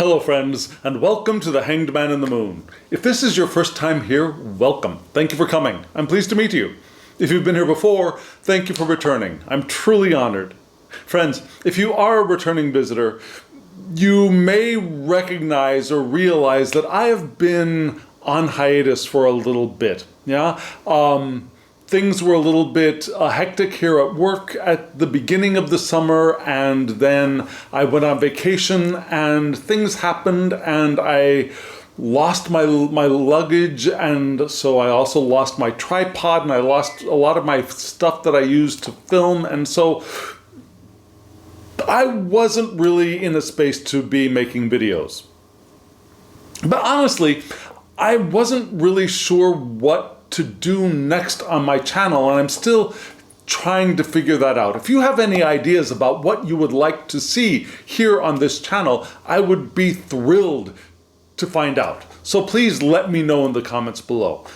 Hello friends, and welcome to The Hanged Man in the Moon. If this is your first time here, welcome. Thank you for coming. I'm pleased to meet you. If you've been here before, thank you for returning. I'm truly honored. Friends, if you are a returning visitor, you may recognize or realize that I have been on hiatus for a little bit. Things were a little bit hectic here at work at the beginning of the summer, and then I went on vacation and things happened and I lost my luggage, and so I also lost my tripod and I lost a lot of my stuff that I used to film, and so I wasn't really in a space to be making videos. But honestly, I wasn't really sure what to do next on my channel, and I'm still trying to figure that out. If you have any ideas about what you would like to see here on this channel, I would be thrilled to find out. So please let me know in the comments below.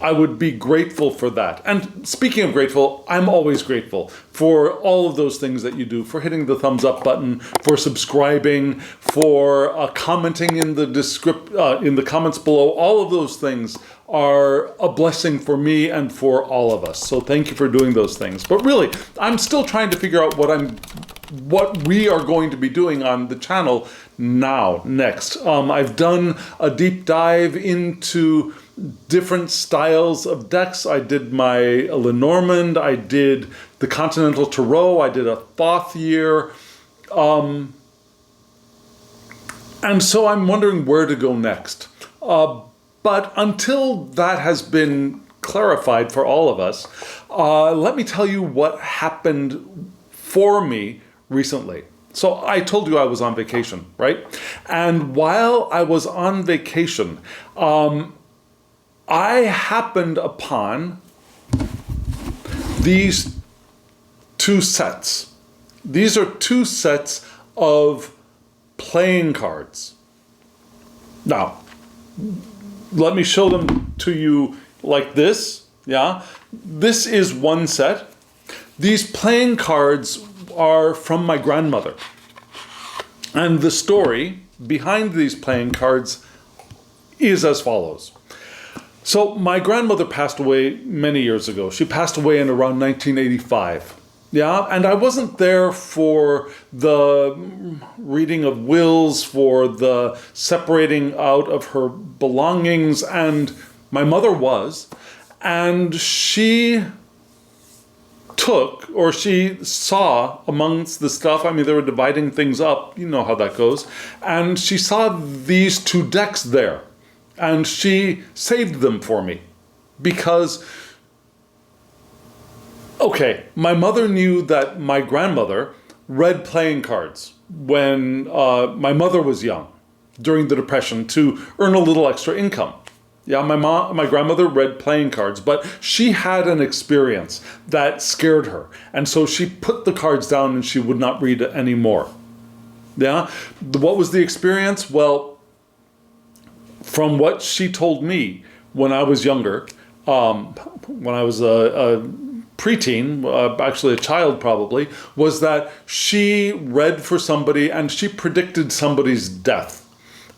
I would be grateful for that. And speaking of grateful, I'm always grateful for all of those things that you do, for hitting the thumbs up button, for subscribing, for commenting in the comments below. All of those things are a blessing for me and for all of us. So thank you for doing those things. But really, I'm still trying to figure out what we are going to be doing on the channel next. I've done a deep dive into different styles of decks. I did my Lenormand, I did the Continental Tarot, I did a Thoth year. And so I'm wondering where to go next. But until that has been clarified for all of us, let me tell you what happened for me recently. So I told you I was on vacation, right? And while I was on vacation, I happened upon these two sets. These are two sets of playing cards. Now, let me show them to you like this. Yeah, this is one set. These playing cards are from my grandmother. And the story behind these playing cards is as follows. So my grandmother passed away many years ago. She passed away in around 1985. Yeah, and I wasn't there for the reading of wills, for the separating out of her belongings, and my mother was, and she took, or she saw amongst the stuff, I mean, they were dividing things up, you know how that goes, and she saw these two decks there, and she saved them for me because, okay, my mother knew that my grandmother read playing cards when my mother was young, during the Depression, to earn a little extra income. Yeah, my grandmother read playing cards, but she had an experience that scared her. And so she put the cards down and she would not read anymore. Yeah, what was the experience? Well, from what she told me when I was younger, when I was a preteen, actually a child probably, was that she read for somebody and she predicted somebody's death.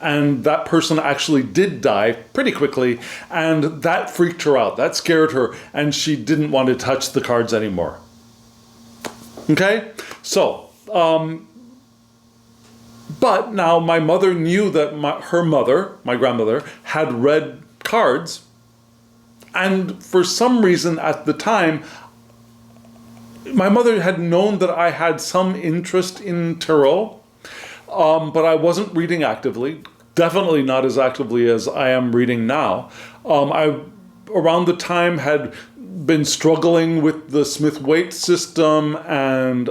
And that person actually did die pretty quickly, and that freaked her out. That scared her, and she didn't want to touch the cards anymore. Okay? So, but now my mother knew that her mother, my grandmother, had read cards, and for some reason at the time, my mother had known that I had some interest in tarot, but I wasn't reading actively, definitely not as actively as I am reading now. I, around the time, had been struggling with the Smith-Waite system, and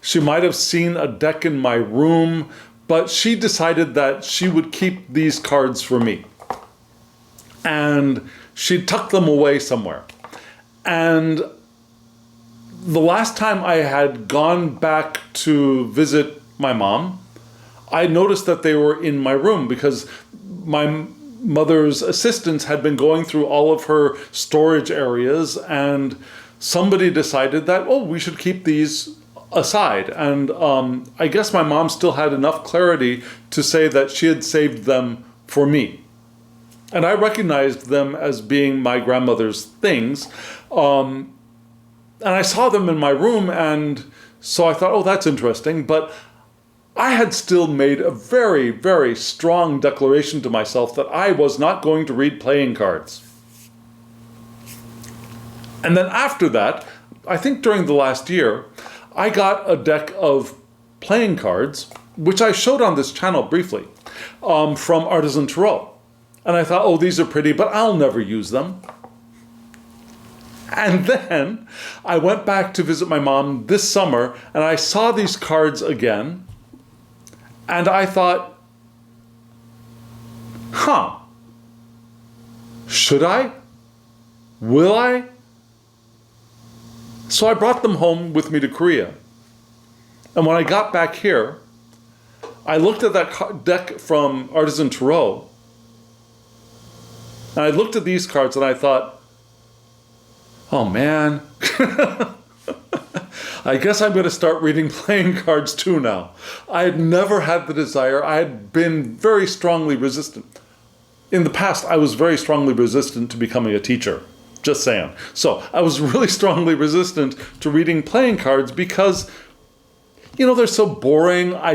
she might have seen a deck in my room, but she decided that she would keep these cards for me. And she tucked them away somewhere. And the last time I had gone back to visit my mom, I noticed that they were in my room because my mother's assistants had been going through all of her storage areas, and somebody decided that, oh, we should keep these aside. And I guess my mom still had enough clarity to say that she had saved them for me. And I recognized them as being my grandmother's things. And I saw them in my room, and so I thought, oh, that's interesting. But I had still made a very, very strong declaration to myself that I was not going to read playing cards. And then after that, I think during the last year, I got a deck of playing cards, which I showed on this channel briefly, from Artisan Tarot. And I thought, oh, these are pretty, but I'll never use them. And then I went back to visit my mom this summer, and I saw these cards again. And I thought, should I? Will I? So I brought them home with me to Korea. And when I got back here, I looked at that deck from Artisan Tarot, and I looked at these cards and I thought, oh man, I guess I'm going to start reading playing cards too now. I had never had the desire. I had been very strongly resistant. In the past, I was very strongly resistant to becoming a teacher. Just saying. So I was really strongly resistant to reading playing cards because, they're so boring. I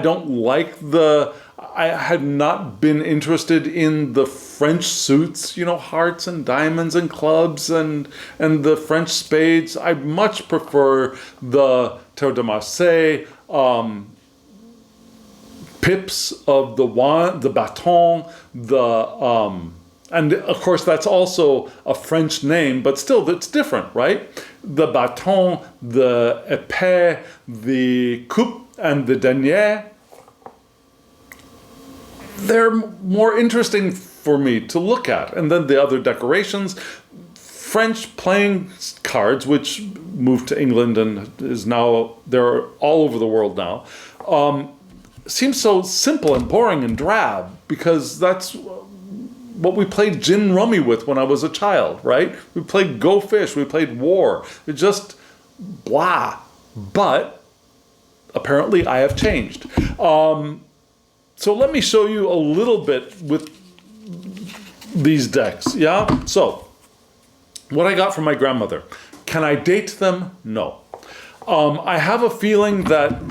had not been interested in the French suits, hearts and diamonds and clubs and the French spades. I much prefer the Cartomancy, pips of the wand, the bâton, and of course that's also a French name, but still it's different, right? The bâton, the épée, the coupe, and the denier. They're more interesting for me to look at. And then the other decorations, French playing cards, which moved to England and they're all over the world now, seems so simple and boring and drab because that's what we played gin rummy with when I was a child, right? We played Go Fish, we played War. It just blah. But apparently I have changed. So let me show you a little bit with these decks, yeah? So, what I got from my grandmother. Can I date them? No. I have a feeling that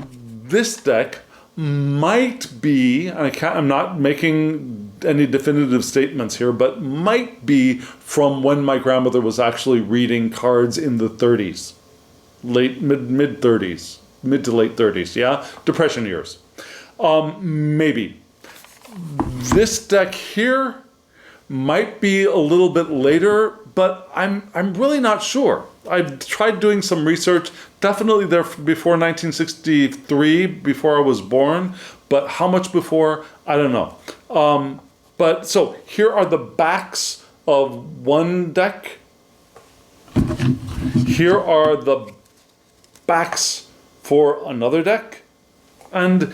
this deck might be, I'm not making any definitive statements here, but might be from when my grandmother was actually reading cards in the 30s. Mid 30s. Mid to late 30s, yeah? Depression years. Maybe. This deck here might be a little bit later, but I'm really not sure. I've tried doing some research, definitely there before 1963, before I was born, but how much before, I don't know. But so here are the backs of one deck. Here are the backs for another deck. And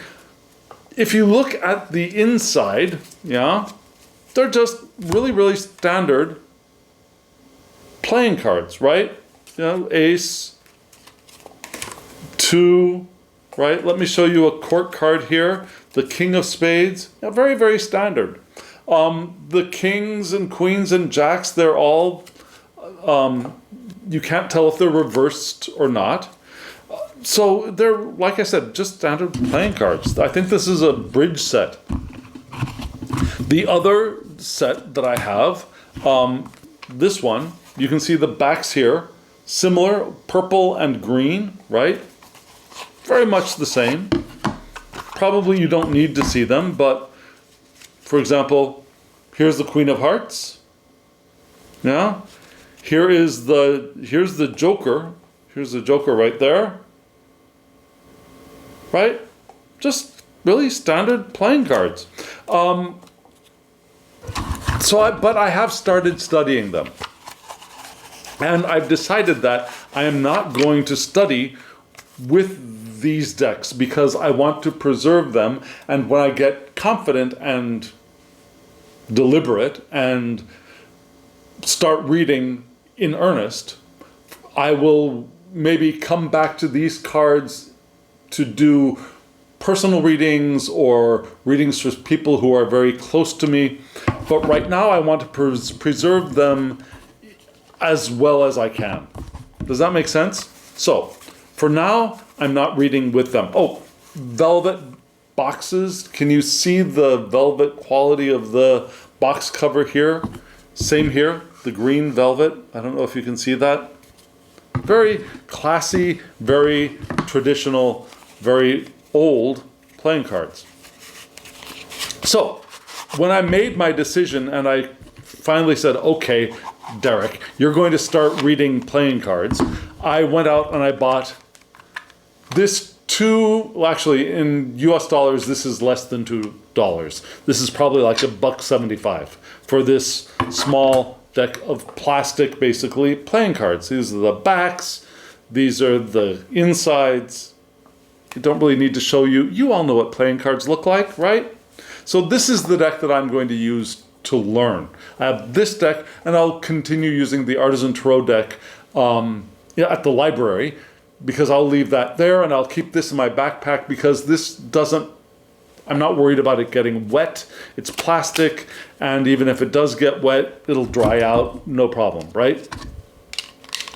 if you look at the inside, yeah, they're just really, really standard playing cards, right? Ace, 2, right? Let me show you a court card here. The King of Spades, very, very standard. The kings and queens and jacks, they're all, you can't tell if they're reversed or not. So they're, like I said, just standard playing cards. I think this is a bridge set. The other set that I have, this one, you can see the backs here, similar, purple and green, right? Very much the same. Probably you don't need to see them, but for example, here's the Queen of Hearts. Yeah. Here's the Joker. Here's the Joker right there. Right? Just really standard playing cards. But I have started studying them. And I've decided that I am not going to study with these decks because I want to preserve them. And when I get confident and deliberate and start reading in earnest, I will maybe come back to these cards to do personal readings or readings for people who are very close to me. But right now I want to preserve them as well as I can. Does that make sense? So for now, I'm not reading with them. Oh, velvet boxes. Can you see the velvet quality of the box cover here? Same here, the green velvet. I don't know if you can see that. Very classy, very traditional, very old playing cards. So when I made my decision and I finally said, okay, Derek, you're going to start reading playing cards, I went out and I bought this actually in US dollars, this is less than $2. This is probably like $1.75 for this small deck of plastic, basically, playing cards. These are the backs, these are the insides. I don't really need to show you. You all know what playing cards look like, right? So this is the deck that I'm going to use to learn. I have this deck, and I'll continue using the Artisan Tarot deck at the library, because I'll leave that there, and I'll keep this in my backpack because this doesn't, I'm not worried about it getting wet. It's plastic, and even if it does get wet, it'll dry out, no problem, right?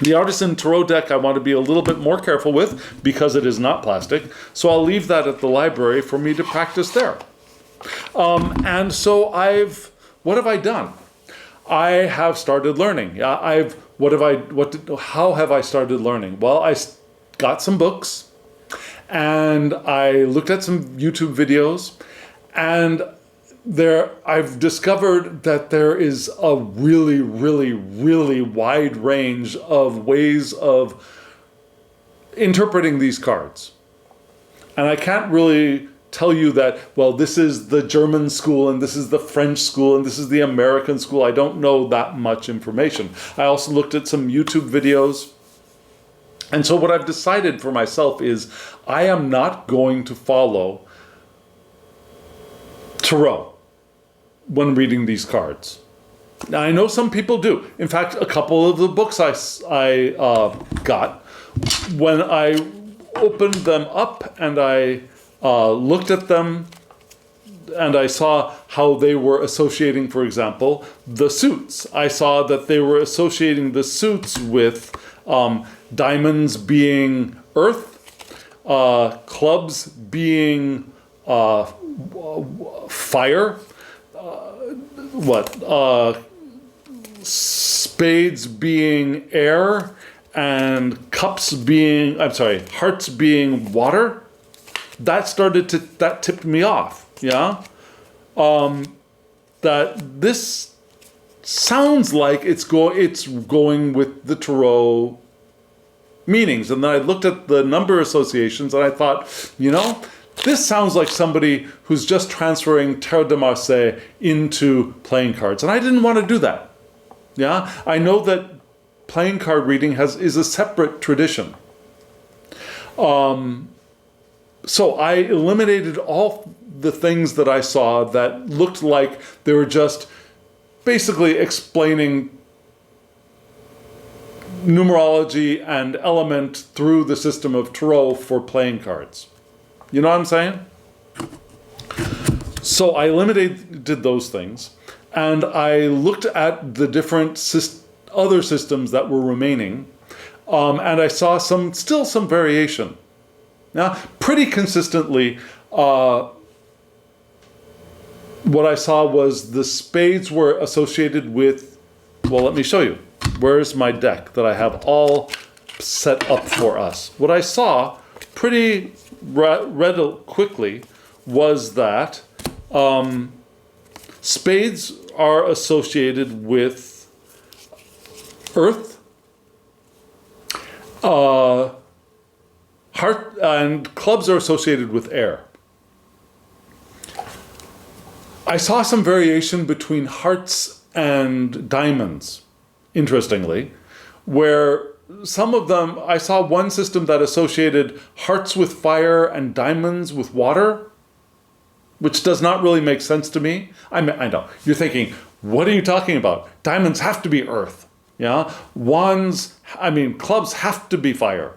The Artisan Tarot deck I want to be a little bit more careful with because it is not plastic, so I'll leave that at the library for me to practice there. And so what have I done? I have started learning. How have I started learning? Well, I got some books, and I looked at some YouTube videos, and I've discovered that there is a really, really, really wide range of ways of interpreting these cards. And I can't really tell you that, well, this is the German school, and this is the French school, and this is the American school. I don't know that much information. I also looked at some YouTube videos. And so what I've decided for myself is I am not going to follow tarot when reading these cards. Now, I know some people do. In fact, a couple of the books I got, when I opened them up and I looked at them and I saw how they were associating, for example, the suits. I saw that they were associating the suits with diamonds being earth, clubs being fire, spades being air, and hearts being water. That tipped me off, yeah? That this sounds like it's going with the tarot meanings. And then I looked at the number associations and I thought, this sounds like somebody who's just transferring Tarot de Marseille into playing cards. And I didn't want to do that. Yeah, I know that playing card reading is a separate tradition. So I eliminated all the things that I saw that looked like they were just basically explaining numerology and element through the system of tarot for playing cards. You know what I'm saying? So I eliminated those things, and I looked at the different other systems that were remaining, and I saw still some variation. Now, pretty consistently, what I saw was the spades were associated with, well, let me show you. Where's my deck that I have all set up for us? What I saw pretty quickly was that spades are associated with earth, heart, and clubs are associated with air. I saw some variation between hearts and diamonds, interestingly, where some of them, I saw one system that associated hearts with fire and diamonds with water, which does not really make sense to me. I know, you're thinking, what are you talking about? Diamonds have to be earth, yeah? Clubs have to be fire.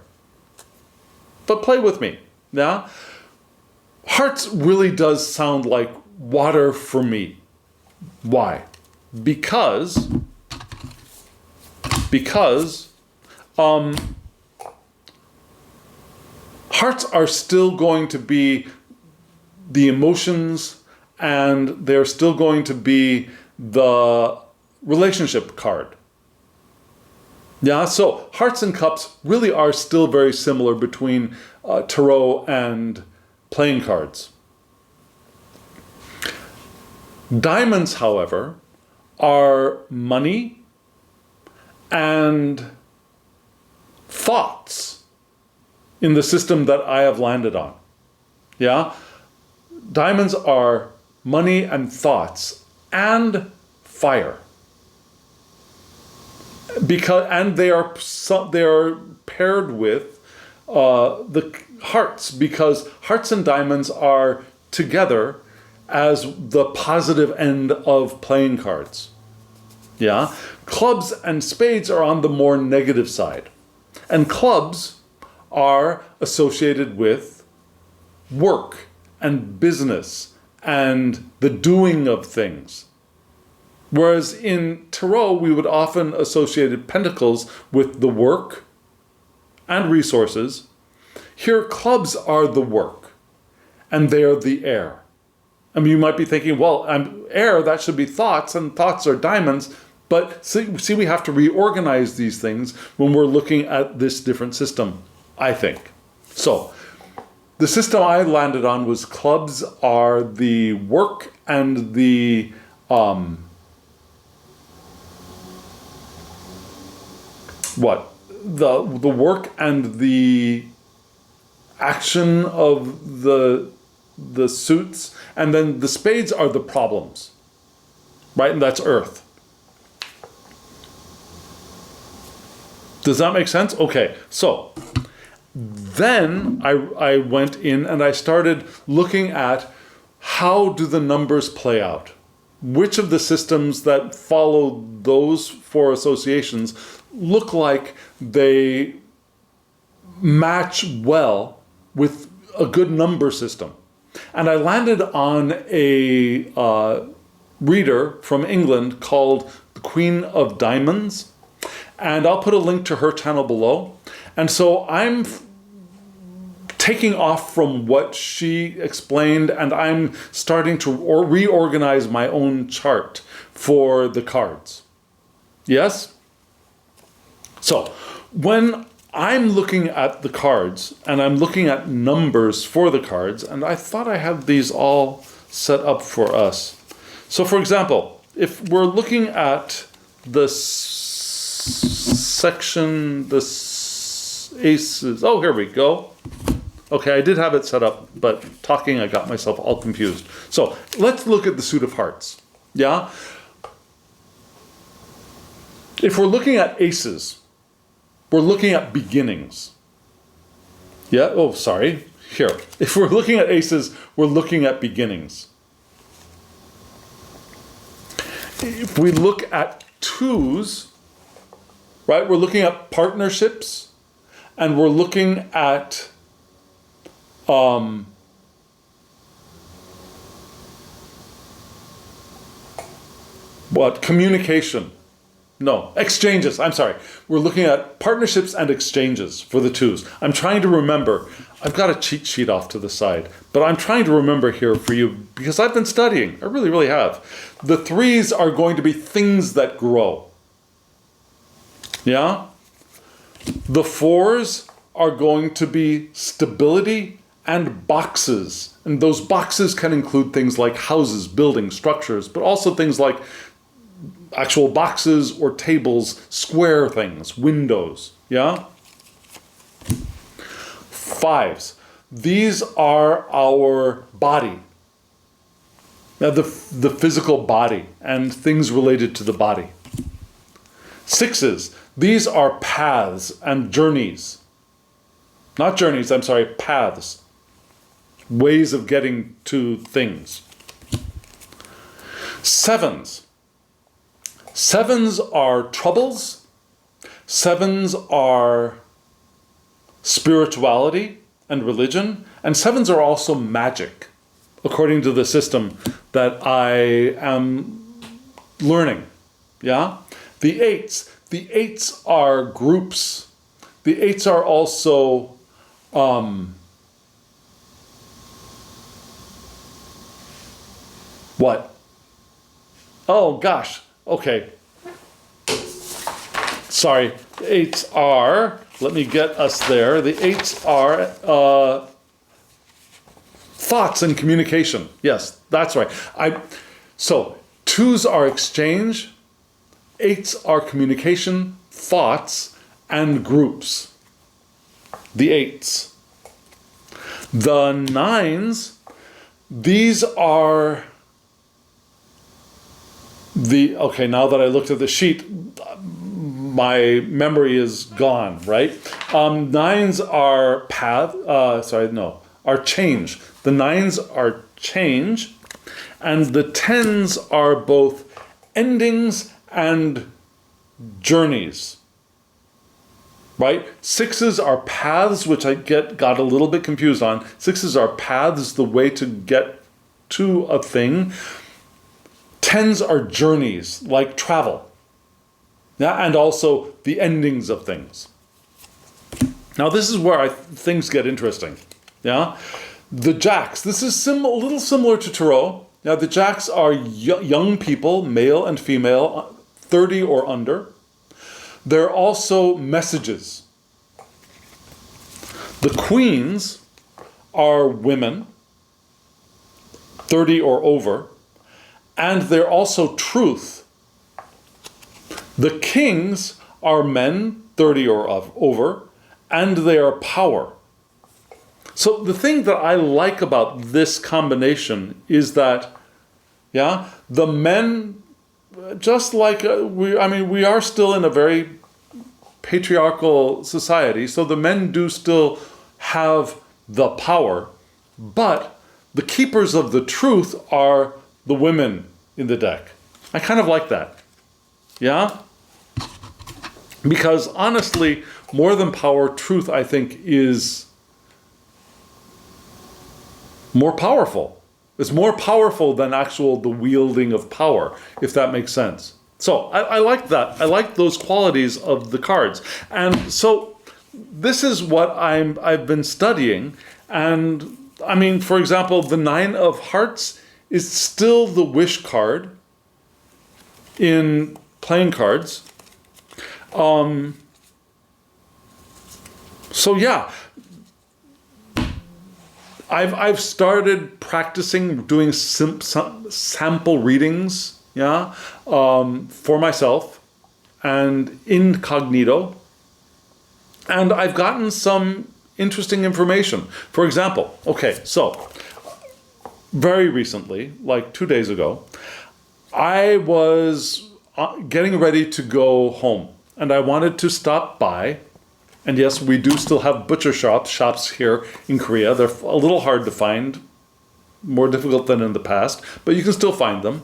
But play with me, Yeah? Hearts really does sound like water for me. Why? Because hearts are still going to be the emotions, and they're still going to be the relationship card. Yeah, so hearts and cups really are still very similar between tarot and playing cards. Diamonds, however, are money and thoughts in the system that I have landed on. Yeah? Diamonds are money and thoughts and fire. And they are paired with the hearts, because hearts and diamonds are together as the positive end of playing cards. Yeah? Clubs and spades are on the more negative side. And clubs are associated with work and business and the doing of things. Whereas in tarot, we would often associate pentacles with the work and resources. Here, clubs are the work, and they are the air. I mean, you might be thinking, well, air, that should be thoughts, and thoughts are diamonds. But see, we have to reorganize these things when we're looking at this different system, I think. So, the system I landed on was clubs are the work and the the work and the action of the suits, and then the spades are the problems, right? And that's earth. Does that make sense? Okay, so then I went in and I started looking at how do the numbers play out? Which of the systems that follow those four associations look like they match well with a good number system? And I landed on a reader from England called the Queen of Diamonds. And I'll put a link to her channel below. And so I'm taking off from what she explained, and I'm starting to reorganize my own chart for the cards. Yes? So when I'm looking at the cards, and I'm looking at numbers for the cards, and I thought I had these all set up for us. So for example, if we're looking at the section, the aces, oh, here we go. Okay, I did have it set up, but talking, I got myself all confused. So let's look at the suit of hearts. Yeah? If we're looking at aces, we're looking at beginnings. Yeah? Oh, sorry. Here. If we're looking at aces, we're looking at beginnings. If we look at twos, right, we're looking at partnerships, and we're looking at communication. No, exchanges. I'm sorry. We're looking at partnerships and exchanges for the twos. I'm trying to remember. I've got a cheat sheet off to the side, but I'm trying to remember here for you because I've been studying. I really, really have. The threes are going to be things that grow. Yeah? The fours are going to be stability and boxes. And those boxes can include things like houses, buildings, structures, but also things like actual boxes or tables, square things, windows. Yeah? Fives. These are our body. Now the physical body and things related to the body. Sixes. These are paths and journeys. Not journeys, I'm sorry, paths. Ways of getting to things. Sevens. Sevens are troubles. Sevens are spirituality and religion. And sevens are also magic, according to the system that I am learning. Yeah? The eights are groups. The eights are also what? Oh gosh. Okay. Sorry. The eights are, let me get us there. The eights are thoughts and communication. Yes, that's right. So twos are exchange, eights are communication, thoughts, and groups. The eights. The nines, these are okay, now that I looked at the sheet, my memory is gone, right? Nines are are change. The nines are change, and the tens are both endings and journeys, right? Sixes are paths, which I got a little bit confused on. Sixes are paths, the way to get to a thing. Tens are journeys, like travel. Yeah, and also the endings of things. Now this is where things get interesting. Yeah, the jacks. This is a little similar to tarot. Now the jacks are young people, male and female, 30 or under. They're also messages. The queens are women, 30 or over, and they're also truth. The kings are men, 30 or over, and they are power. So the thing that I like about this combination is that, yeah, the men, just like we are still in a very patriarchal society, so the men do still have the power, but the keepers of the truth are the women in the deck. I kind of like that. Yeah? Because honestly, more than power, truth, I think, is more powerful. It's more powerful than the wielding of power, if that makes sense. So I like that. I like those qualities of the cards. And so this is what I've been studying. And I mean, for example, the Nine of Hearts is still the wish card in playing cards. So yeah, I've started practicing doing sample readings, yeah, for myself and incognito, and I've gotten some interesting information. For example, okay, so very recently, like 2 days ago, I was getting ready to go home, and I wanted to stop by. And yes, we do still have butcher shops here in Korea. They're a little hard to find, more difficult than in the past, but you can still find them.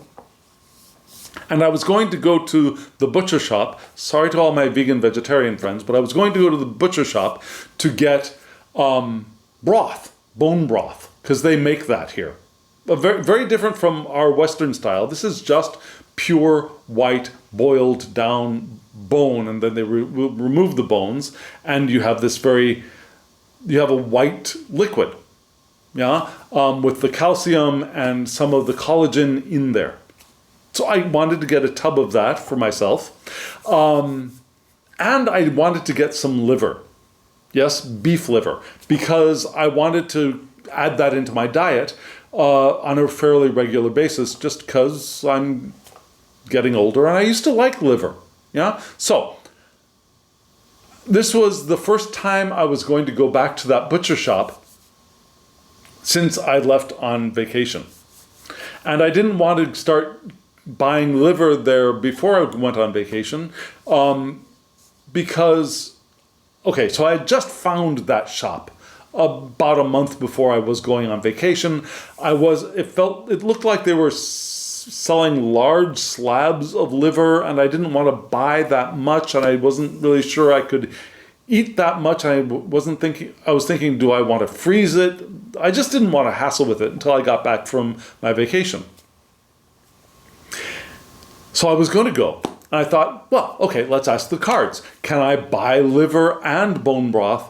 And I was going to go to the butcher shop. Sorry to all my vegan vegetarian friends, but I was going to go to the butcher shop to get broth, bone broth, because they make that here. Very, very different from our Western style. This is just pure white boiled down bone, and then they remove the bones, and you have a white liquid, yeah, with the calcium and some of the collagen in there. So I wanted to get a tub of that for myself, and I wanted to get some liver, yes, beef liver, because I wanted to add that into my diet on a fairly regular basis, just because I'm getting older and I used to like liver. Yeah, so this was the first time I was going to go back to that butcher shop since I left on vacation. And I didn't want to start buying liver there before I went on vacation because, okay, so I had just found that shop about a month before I was going on vacation. It looked like they were selling large slabs of liver, and I didn't want to buy that much, and I wasn't really sure I could eat that much. I wasn't thinking, I was thinking, do I want to freeze it? I just didn't want to hassle with it until I got back from my vacation. So I was going to go. And I thought, well, okay, let's ask the cards. Can I buy liver and bone broth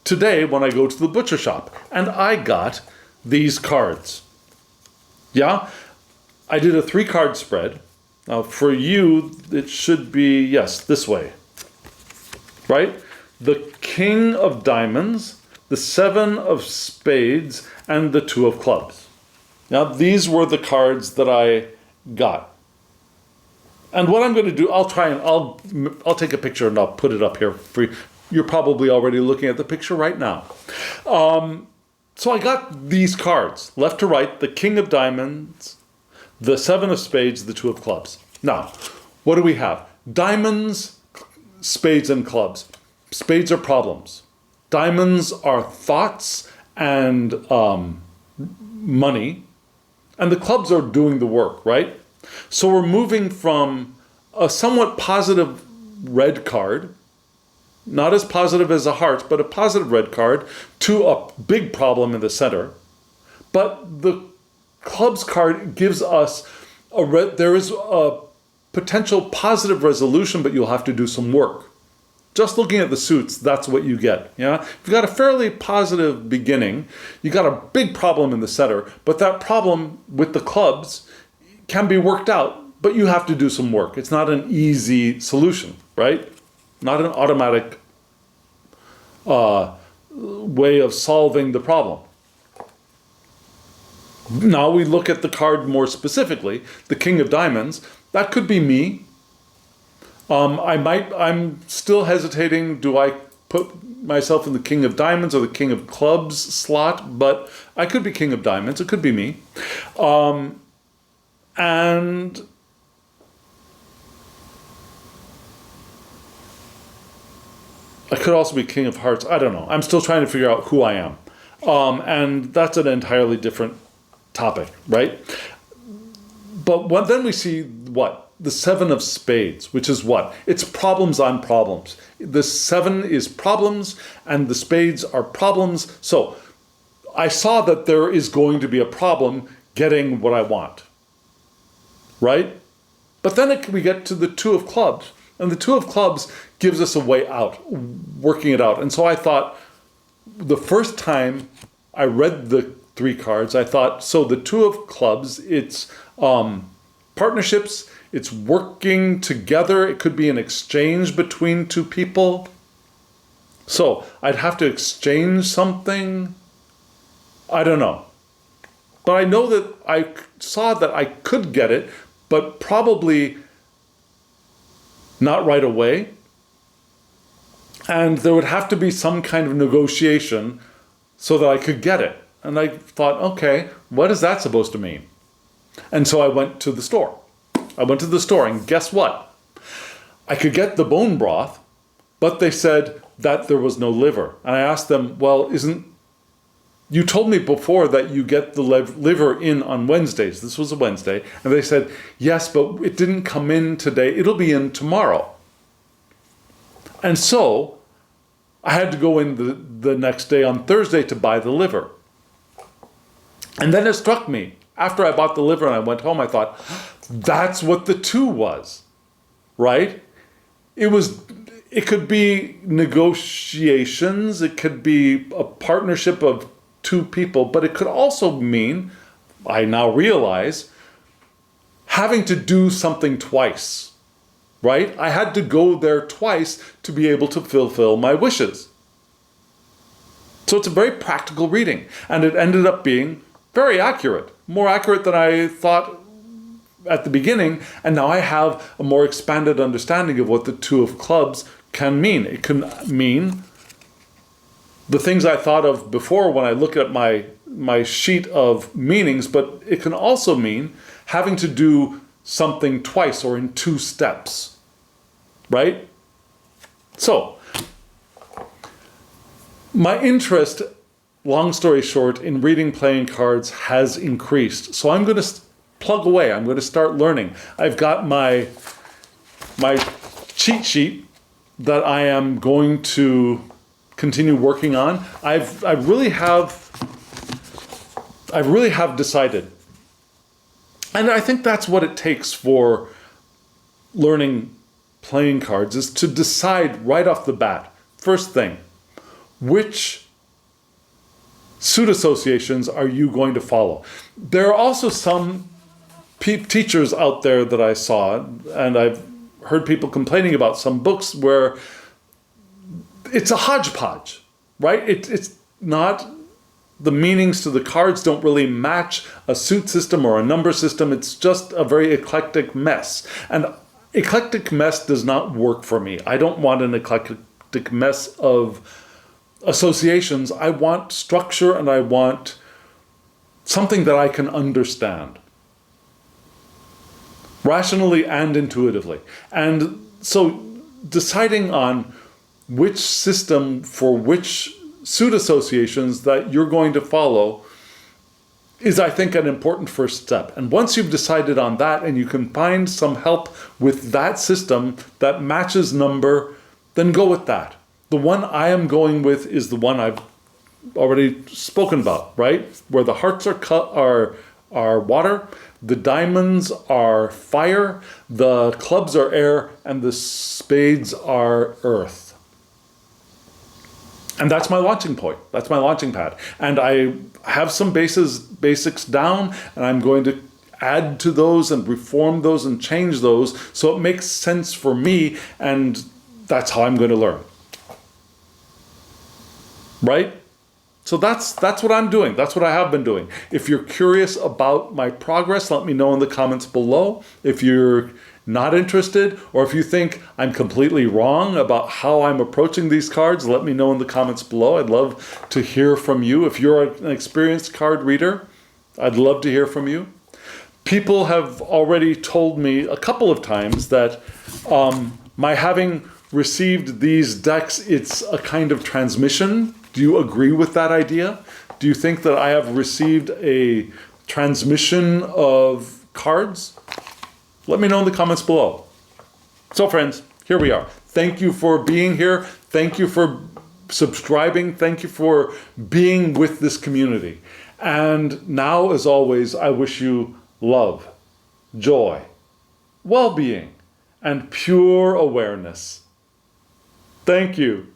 today when I go to the butcher shop? And I got these cards. Yeah, I did a 3-card spread. Now for you, it should be, yes, this way, right? The King of Diamonds, the 7 of Spades, and the 2 of Clubs. Now these were the cards that I got. And what I'm going to do, I'll take a picture and I'll put it up here for you. You're probably already looking at the picture right now. So I got these cards, left to right, the King of Diamonds, the 7 of Spades, the 2 of Clubs. Now, what do we have? Diamonds, spades, and clubs. Spades are problems. Diamonds are thoughts and money. And the clubs are doing the work, right? So we're moving from a somewhat positive red card, not as positive as a heart, but a positive red card, to a big problem in the center. But the clubs card gives us there is a potential positive resolution, but you'll have to do some work. Just looking at the suits, that's what you get. Yeah, you've got a fairly positive beginning. You got a big problem in the center, but that problem with the clubs can be worked out, but you have to do some work. It's not an easy solution, right? Not an automatic way of solving the problem. Now we look at the card more specifically, the King of Diamonds. That could be me. I'm still hesitating. Do I put myself in the King of Diamonds or the King of Clubs slot? But I could be King of Diamonds. It could be me. And I could also be King of Hearts. I don't know. I'm still trying to figure out who I am. And that's an entirely different topic, right? But then we see what? The 7 of Spades, which is what? It's problems on problems. The 7 is problems and the spades are problems. So I saw that there is going to be a problem getting what I want, right? But then we get to the 2 of Clubs, and the 2 of Clubs gives us a way out, working it out. And so I thought, the first time I read the 3 cards, I thought, so the 2 of Clubs, it's partnerships, it's working together. It could be an exchange between 2 people. So I'd have to exchange something. I don't know. But I know that I saw that I could get it, but probably not right away. And there would have to be some kind of negotiation so that I could get it. And I thought, okay, what is that supposed to mean? And so I went to the store. And guess what? I could get the bone broth, but they said that there was no liver. And I asked them, well, you told me before that you get the liver in on Wednesdays. This was a Wednesday. And they said, yes, but it didn't come in today. It'll be in tomorrow. And so I had to go in the next day on Thursday to buy the liver. And then it struck me. After I bought the liver and I went home, I thought, that's what the 2 was, right? It could be negotiations. It could be a partnership of 2 people, but it could also mean, I now realize, having to do something twice, right? I had to go there twice to be able to fulfill my wishes. So it's a very practical reading, and it ended up being very accurate, more accurate than I thought at the beginning, and now I have a more expanded understanding of what the 2 of Clubs can mean. It can mean the things I thought of before when I look at my sheet of meanings, but it can also mean having to do something twice or in 2 steps, right? So, my interest, long story short, in reading playing cards has increased. So I'm going to plug away. I'm going to start learning. I've got my cheat sheet that I am going to continue working on. I really have decided. And I think that's what it takes for learning playing cards, is to decide right off the bat, first thing, which suit associations are you going to follow? There are also some teachers out there that I saw, and I've heard people complaining about some books where it's a hodgepodge, right? It's not, the meanings to the cards don't really match a suit system or a number system. It's just a very eclectic mess. And eclectic mess does not work for me. I don't want an eclectic mess of associations. I want structure, and I want something that I can understand rationally and intuitively. And so deciding on which system for which suit associations that you're going to follow is, I think, an important first step. And once you've decided on that and you can find some help with that system that matches number, then go with that. The one I am going with is the one I've already spoken about, right? Where the hearts are water, the diamonds are fire, the clubs are air, and the spades are earth. And that's my launching point. That's my launching pad. And I have some basics down, and I'm going to add to those and reform those and change those so it makes sense for me, and that's how I'm going to learn. Right? So that's what I'm doing. That's what I have been doing. If you're curious about my progress, let me know in the comments below. If you're not interested, or if you think I'm completely wrong about how I'm approaching these cards, let me know in the comments below. I'd love to hear from you. If you're an experienced card reader, I'd love to hear from you. People have already told me a couple of times that my having received these decks, it's a kind of transmission. Do you agree with that idea? Do you think that I have received a transmission of cards? Let me know in the comments below. So friends, here we are. Thank you for being here. Thank you for subscribing. Thank you for being with this community. And now, as always, I wish you love, joy, well-being, and pure awareness. Thank you.